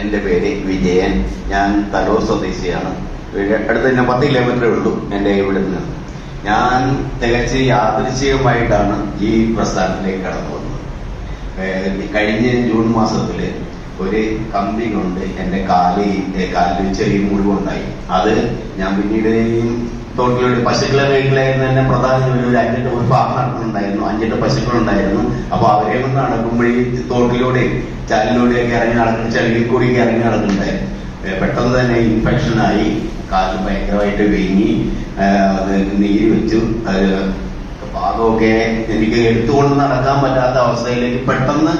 എൻ്റെ പേര് വിജയൻ. ഞാൻ തലൂർ സ്വദേശിയാണ്. അടുത്ത് തന്നെ 10 കിലോമീറ്ററേ ഉള്ളൂ എൻ്റെ ഇവിടെ നിന്ന്. ഞാൻ തികച്ച് യാദൃശ്ചികമായിട്ടാണ് ഈ പ്രസ്ഥാനത്തിലേക്ക് കടന്നു വന്നത്. കഴിഞ്ഞ ജൂൺ മാസത്തിൽ ഒരു കമ്പി കൊണ്ട് എൻ്റെ കാലിൽ ചെറിയ മുറിവുണ്ടായി. അത് ഞാൻ പിന്നീട് തോട്ടിലൂടെ പശുക്കളെ മേഖലയായിരുന്നു തന്നെ പ്രധാന ജോലി. ഒരു 5-8 ഫാം നടക്കുന്നുണ്ടായിരുന്നു, 5-8 പശുക്കളുണ്ടായിരുന്നു. അപ്പൊ അവരെ കൊണ്ട് നടക്കുമ്പോഴേ തോട്ടിലൂടെയും ചാലിലൂടെയൊക്കെ ഇറങ്ങി നടക്കുന്ന ചെളിയിൽ കൂടിയൊക്കെ ഇറങ്ങി നടക്കുന്നുണ്ടായിരുന്നു. പെട്ടെന്ന് തന്നെ ഇൻഫെക്ഷനായി, കാല് ഭയങ്കരമായിട്ട് വീങ്ങി, അത് നീര് വെച്ചു. അത് ഭാഗമൊക്കെ എനിക്ക് എടുത്തുകൊണ്ട് നടക്കാൻ പറ്റാത്ത അവസ്ഥയിലേക്ക് പെട്ടെന്ന്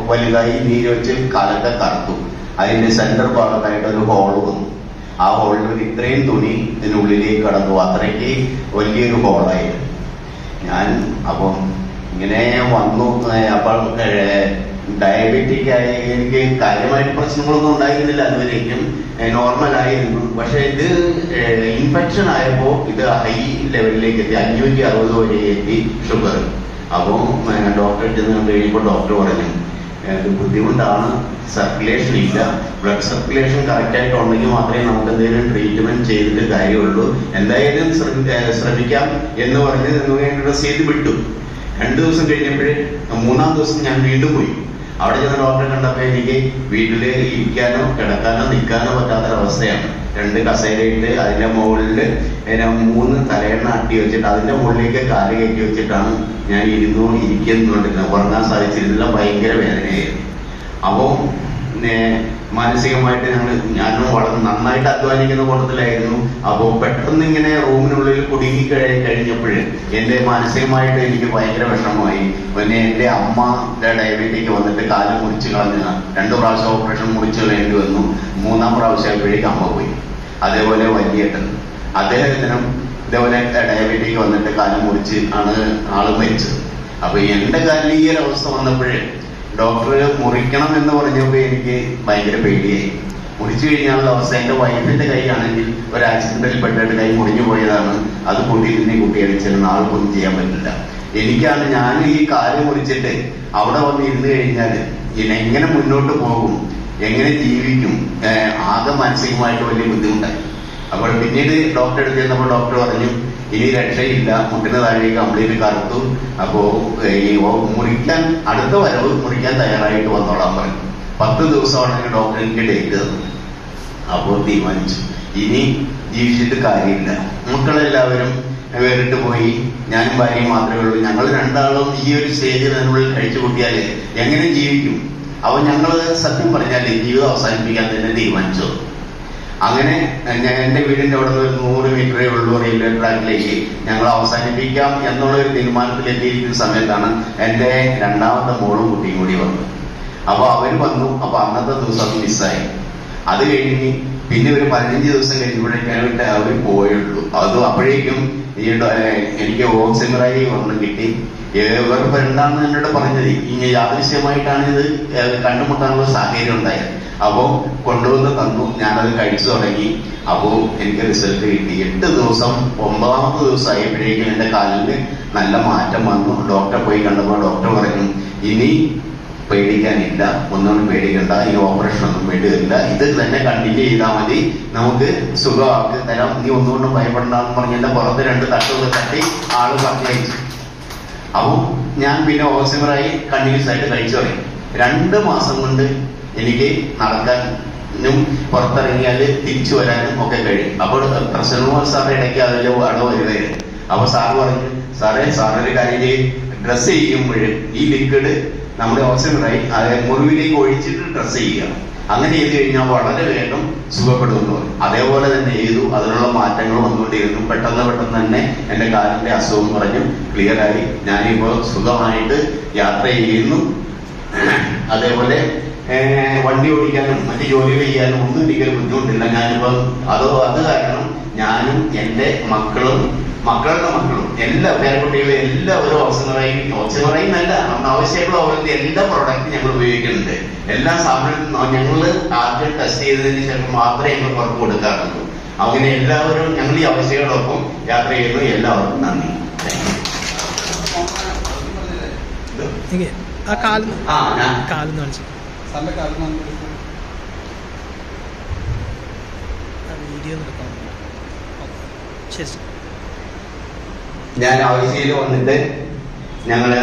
വലുതായി നീര് വെച്ച് കാലൊക്കെ കറുത്തു. അതിന്റെ സെന്റർ ഭാഗത്തായിട്ട് ഒരു ഹോള് വന്നു. ആ ഹോളിൽ ഇത്രയും തുണി ഇതിനുള്ളിലേക്ക് കടന്നു. അത്രയ്ക്ക് വലിയൊരു ഹോളായിരുന്നു. ഞാൻ അപ്പം ഇങ്ങനെ വന്നു. അപ്പോൾ ഡയബറ്റിക് ആയി എനിക്ക് കാര്യമായിട്ട് പ്രശ്നങ്ങളൊന്നും ഉണ്ടായിരുന്നില്ല. അതുവരേക്കും നോർമലായിരുന്നു. പക്ഷെ ഇത് ഇൻഫെക്ഷൻ ആയപ്പോൾ ഇത് ഹൈ ലെവലിലേക്ക് എത്തി. 560 വരെ എത്തി ഷുഗർ. അപ്പോൾ ഡോക്ടറെ ചെന്ന് കഴിയുമ്പോൾ ഡോക്ടർ പറഞ്ഞു ഇത് ബുദ്ധിമുട്ടാണ്, സർക്കുലേഷൻ ഇല്ല. ബ്ലഡ് സർക്കുലേഷൻ കറക്റ്റായിട്ട് ഉണ്ടെങ്കിൽ മാത്രമേ നമുക്ക് എന്തെങ്കിലും ട്രീറ്റ്മെന്റ് ചെയ്തിട്ട് കാര്യമുള്ളൂ. എന്തായാലും ശ്രമിക്കാം എന്ന് പറഞ്ഞ് ഡ്രസ് ചെയ്ത് വിട്ടു. 2 ദിവസം കഴിഞ്ഞപ്പോഴേ 3-ാം ദിവസം ഞാൻ വീണ്ടും പോയി. അവിടെ ചെന്ന് ഡോക്ടറെ കണ്ടപ്പോൾ എനിക്ക് വീട്ടില് ഇരിക്കാനോ കിടക്കാനോ നിൽക്കാനോ പറ്റാത്തൊരവസ്ഥയാണ്. 2 കസേരയിട്ട് അതിന്റെ മുകളിൽ 3 തലയെണ്ണ അട്ടി വെച്ചിട്ട് അതിന്റെ മുകളിലേക്ക് കാല് കയറ്റി വെച്ചിട്ടാണ് ഞാൻ ഇരിക്കുന്നുണ്ടിരുന്നത്. ഉറങ്ങാൻ സാധിച്ചിരുന്നില്ല. ഭയങ്കര വേദനയായിരുന്നു. അപ്പോൾ മാനസികമായിട്ട് ഞാനും വളരെ നന്നായിട്ട് അധ്വാനിക്കുന്ന കൂട്ടത്തിലായിരുന്നു. അപ്പോൾ പെട്ടെന്ന് ഇങ്ങനെ റൂമിനുള്ളിൽ കുടുങ്ങി കഴിഞ്ഞപ്പോഴേ എന്റെ മാനസികമായിട്ട് എനിക്ക് ഭയങ്കര വിഷമമായി. പിന്നെ എന്റെ അമ്മ ഡയബറ്റിക് വന്നിട്ട് കാല് മുറിച്ച് കളഞ്ഞ 2 പ്രാവശ്യം ഓപ്പറേഷൻ മുറിച്ച് കളയേണ്ടി വന്നു. 3-ാം പ്രാവശ്യമായപ്പോഴേക്കും അമ്മ പോയി. അതേപോലെ വലിയേട്ടൻ അദ്ദേഹത്തിനും ഇതേപോലെ ഡയബറ്റിക് വന്നിട്ട് കാല് മുറിച്ച് ആണ് ആള് മരിച്ചത്. അപ്പൊ എന്റെ കാലിൽ ഈ ഒരു അവസ്ഥ വന്നപ്പോഴേ ഡോക്ടർ മുറിക്കണം എന്ന് പറഞ്ഞപ്പോൾ എനിക്ക് ഭയങ്കര പേടിയായി. മുറിച്ചു കഴിഞ്ഞാലുള്ള അവസ്ഥ, എന്റെ വൈഫിന്റെ കൈയാണെങ്കിൽ ഒരു ആക്സിഡന്റിൽ പെട്ടിട്ട് കൈ മുറിഞ്ഞു പോയതാണ്. അത് കുട്ടിയടിച്ചാലും ആൾക്കൊന്നും ചെയ്യാൻ പറ്റില്ല. ഞാൻ ഈ കാല് മുറിച്ചിട്ട് അവിടെ വന്ന് ഇരുന്ന് കഴിഞ്ഞാൽ എങ്ങനെ മുന്നോട്ട് പോകും, എങ്ങനെ ജീവിക്കും, ആകെ മാനസികമായിട്ട് വലിയ ബുദ്ധിമുട്ടായി. അപ്പോൾ പിന്നീട് ഡോക്ടറെ അടുത്ത് ചെന്നപ്പോൾ ഡോക്ടർ പറഞ്ഞു ഇനി രക്ഷയില്ല, മുട്ടിന് താഴേക്ക് കംപ്ലീറ്റ് കറുത്തു. അപ്പോ ഈ മുറിക്കാൻ അടുത്ത വരവ് മുറിക്കാൻ തയ്യാറായിട്ട് വന്നോളാൻ പറഞ്ഞു. 10 ദിവസമാണ് ഡോക്ടർ എനിക്ക് ഡേറ്റ് തന്നു. അപ്പോൾ തീരുമാനിച്ചു ഇനി ജീവിച്ചിട്ട് കാര്യമില്ല. മക്കളെല്ലാവരും വേറിട്ട് പോയി. ഞാനും ഭാര്യയും മാത്രമേ ഉള്ളൂ. ഞങ്ങൾ 2 ഈ ഒരു സ്റ്റേജിൽ അതിനുള്ളിൽ കഴിച്ചു കൂട്ടിയാല് എങ്ങനെ ജീവിക്കും? അപ്പൊ ഞങ്ങള് സത്യം പറഞ്ഞാല് ജീവിതം അവസാനിപ്പിക്കാൻ തന്നെ തീരുമാനിച്ചു. അങ്ങനെ എന്റെ വീടിന്റെ അവിടെ നിന്ന് ഒരു 100 മീറ്ററേ ഉള്ളൂ റെയിൽവേ ട്രാക്കിലേക്ക്. ഞങ്ങൾ അവസാനിപ്പിക്കാം എന്നുള്ള ഒരു തീരുമാനത്തിൽ എത്തിയിരിക്കുന്ന സമയത്താണ് എന്റെ 2ാമത്തെ മോളും കുട്ടിയും കൂടി വന്നത്. അപ്പൊ അവര് വന്നു. അപ്പൊ അന്നത്തെ ദിവസം അത് മിസ്സായി. അത് കഴിഞ്ഞ് പിന്നെ ഒരു 15 ദിവസം കഴിഞ്ഞപ്പോഴേക്കാണ് അവർ പോയുള്ളൂ. അപ്പോഴേക്കും എനിക്ക് ഓക്സിമറായി ഒരെണ്ണം കിട്ടി. ഇവർക്ക് എന്താണെന്ന് എന്നോട് പറഞ്ഞത് ഇങ്ങനെ യാദൃശ്യമായിട്ടാണ് ഇത് കണ്ടുമുട്ടാനുള്ള സാഹചര്യം ഉണ്ടായത്. അപ്പോ കൊണ്ടുവന്ന് തന്നു. ഞാനത് കഴിച്ചു തുടങ്ങി. അപ്പോ എനിക്ക് റിസൾട്ട് കിട്ടി. 8 ദിവസം 9ാമത്തെ ദിവസം ആയപ്പോഴേക്കും എന്റെ കാലിന് നല്ല മാറ്റം വന്നു. ഡോക്ടറെ പോയി കണ്ടപ്പോൾ ഡോക്ടർ പറഞ്ഞു ഇനി പേടിക്കാനില്ല, ഒന്നും പേടിക്കണ്ട, ഈ ഓപ്പറേഷൻ ഒന്നും വേണ്ടിയില്ല, ഇത് തന്നെ കണ്ടിന്യൂ ചെയ്താൽ മതി, നമുക്ക് സുഖമാക്കി തരാം, നീ ഒന്നുകൊണ്ടും ഭയപ്പെടണ്ടെന്ന് പറഞ്ഞ് എന്റെ പുറത്ത് 2 തട്ടുകൾ തട്ടി ആള് പറഞ്ഞയച്ചു. അപ്പൊ ഞാൻ പിന്നെ ഓക്സിമറായി കണ്ടിന്യൂസ് ആയിട്ട് കഴിച്ചു തുടങ്ങി. 2 മാസം കൊണ്ട് എനിക്ക് നടക്കാനും പുറത്തിറങ്ങിയാൽ തിരിച്ചു വരാനും ഒക്കെ കഴിയും. അപ്പോൾ പ്രസന്നകുമാർ സാറ് ഇടയ്ക്ക് അതിൽ വരുമായിരുന്നു. അപ്പൊ സാറ് പറഞ്ഞു സാറൊരു കാര്യം ഡ്രസ് ചെയ്യുമ്പോൾ ഈ ലിക്വിഡ് നമ്മുടെ ഓക്സിമറായി മുറിവിലേക്ക് ഒഴിച്ചിട്ട് ഡ്രസ് ചെയ്യുക. അങ്ങനെ ചെയ്ത് കഴിഞ്ഞാൽ വളരെ വേഗം സുഖപ്പെടുന്നു. അതേപോലെ തന്നെ ചെയ്തു. അതിനുള്ള മാറ്റങ്ങൾ വന്നുകൊണ്ടിരുന്നു. പെട്ടെന്ന് തന്നെ എന്റെ കാലിന്റെ അസുഖം പറഞ്ഞു ക്ലിയറായി. ഞാനിപ്പോ സുഖമായിട്ട് യാത്ര ചെയ്യുന്നു. അതേപോലെ വണ്ടി ഓടിക്കാനും മറ്റു ജോലികൾ ചെയ്യാനും ഒന്നും എനിക്കൊരു ബുദ്ധിമുട്ടില്ല. ഞാനിപ്പോ അത് കാരണം ഞാനും എന്റെ മക്കളുടെ മക്കളും എല്ലാ പേരക്കുട്ടികളും എല്ലാവരും ഓക്സിമറായി നല്ല ആവശ്യമുള്ള എല്ലാ പ്രോഡക്റ്റും ഞങ്ങൾ ഉപയോഗിക്കുന്നുണ്ട്. എല്ലാ സാധനവും ഞങ്ങൾ ആദ്യം ടെസ്റ്റ് ചെയ്തതിന് ശേഷം മാത്രമേ ഞങ്ങൾ പുറത്ത് കൊടുക്കാറുള്ളൂ. അങ്ങനെ എല്ലാവരും ഞങ്ങൾ ഈ ആവശ്യങ്ങളൊപ്പം യാത്ര ചെയ്യുന്നു. എല്ലാവർക്കും നന്ദി. വീഡിയോ എടുക്കാം. ശരി. ഞാൻ ആവശ്യയിൽ വന്നിട്ട് ഞങ്ങള്